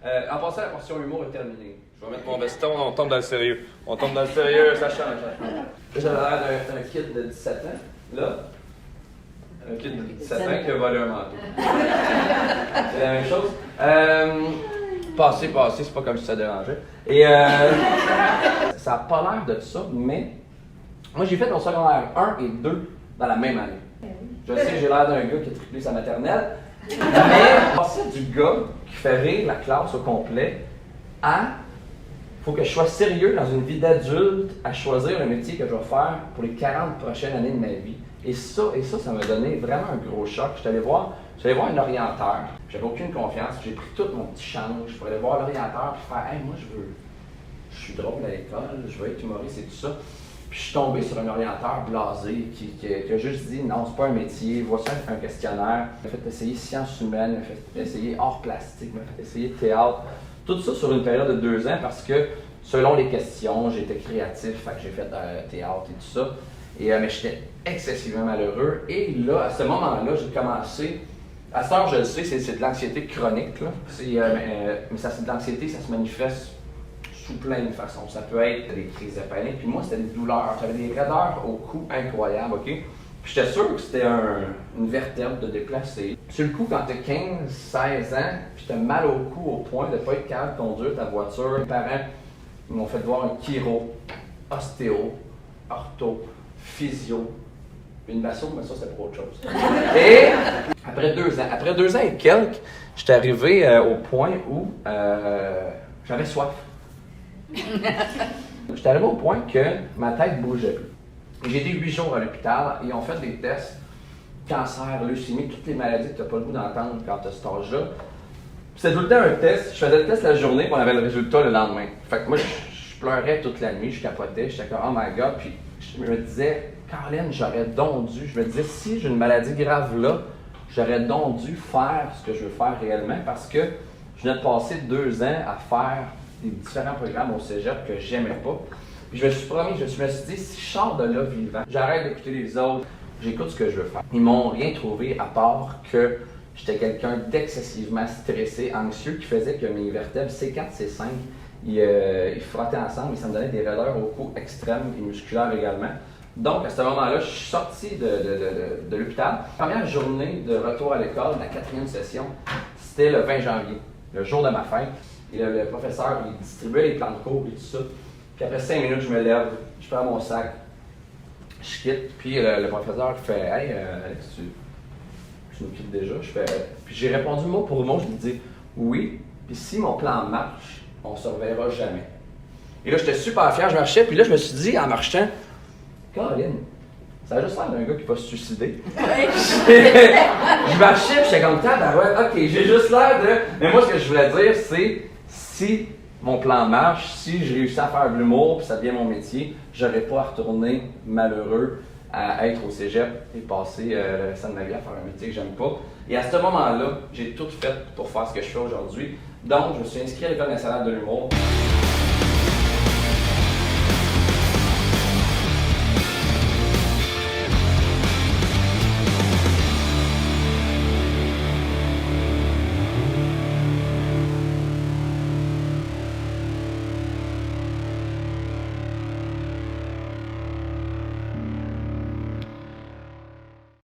En passant, la portion humour est terminée. Je vais mettre mon veston, on tombe dans le sérieux. On tombe dans le sérieux, ça change. J'avais l'air d'un kid de 17 ans. Là, un kid de 17 ans qui a volé un manteau. C'est la même chose. Passé, c'est pas comme si ça dérangeait. Et ça n'a pas l'air de ça, mais moi j'ai fait mon secondaire 1 et 2 dans la même année. Je sais, j'ai l'air d'un gars qui a triplé sa maternelle, mais passer du gars qui fait rire la classe au complet à faut que je sois sérieux dans une vie d'adulte à choisir le métier que je vais faire pour les 40 prochaines années de ma vie. Et ça m'a donné vraiment un gros choc. Je suis allé voir un orienteur. J'avais aucune confiance. J'ai pris tout mon petit change pour aller voir l'orienteur et faire hey, moi je suis drôle à l'école, je veux être humoriste et tout ça. Puis je suis tombé sur un orienteur blasé qui a juste dit non, c'est pas un métier, voici un questionnaire. Il m'a fait essayer sciences humaines, il m'a fait essayer art plastique, il m'a fait essayer théâtre. Tout ça sur une période de 2 ans parce que selon les questions, j'étais créatif, fait que j'ai fait théâtre et tout ça. Mais j'étais excessivement malheureux. Et là, à ce moment-là, j'ai commencé. À cette heure, je le sais, c'est de l'anxiété chronique. Là. Mais c'est de l'anxiété, ça se manifeste sous plein de façons. Ça peut être des crises de panique. Puis moi, c'était des douleurs. J'avais des raideurs au cou incroyables, OK? Puis j'étais sûr que c'était une vertèbre de déplacer. Sur le coup, quand t'as 15, 16 ans, puis t'as mal au cou au point de ne pas être capable de conduire ta voiture, mes parents m'ont fait voir un chiro, ostéo, ortho, physio, une basso, mais ça c'était pour autre chose. Et après 2 ans et quelques, j'étais arrivé au point où j'avais soif. J'étais arrivé au point que ma tête bougeait plus. J'ai été 8 jours à l'hôpital et ils ont fait des tests, cancer, leucémie, toutes les maladies que tu n'as pas le goût d'entendre quand tu as cet âge-là. C'était tout le temps un test, je faisais le test la journée et on avait le résultat le lendemain. Fait que moi, je pleurais toute la nuit, je capotais, j'étais comme « Oh my God », puis je me disais « Caroline, j'aurais donc dû », je me disais « Si j'ai une maladie grave là, j'aurais donc dû faire ce que je veux faire réellement » parce que je venais de passer 2 ans à faire des différents programmes au cégep que j'aimais pas. Puis je me suis promis, je me suis dit « Si je sors de là vivant, j'arrête d'écouter les autres, j'écoute ce que je veux faire ». Ils m'ont rien trouvé à part que j'étais quelqu'un d'excessivement stressé, anxieux, qui faisait que mes vertèbres C4, C5, ils frottaient ensemble et ça me donnait des raideurs au cou extrêmes et musculaires également. Donc, à ce moment-là, je suis sorti de l'hôpital. Première journée de retour à l'école, la 4e session, c'était le 20 janvier, le jour de ma fête. Et le professeur, il distribuait les plans de cours et tout ça. Puis après 5 minutes, je me lève, je prends mon sac, je quitte. Puis le professeur fait « Hey, Alex, tu nous quittes déjà? » Puis j'ai répondu mot pour mot, je lui dis « Oui, puis si mon plan marche, on ne se reverra jamais. » Et là, j'étais super fier, je marchais, puis là, je me suis dit, en marchant, Caroline, ça a juste l'air d'un gars qui va se suicider. Je marchais, puis j'étais comme ça, ben ouais, ok, j'ai juste l'air de. Mais moi, ce que je voulais dire, c'est si mon plan marche, si j'ai réussi à faire de l'humour, puis ça devient mon métier, j'aurais pas à retourner malheureux à être au cégep et passer le restant de ma vie à faire un métier que j'aime pas. Et à ce moment-là, j'ai tout fait pour faire ce que je fais aujourd'hui. Donc, je me suis inscrit à l'École nationale de l'humour.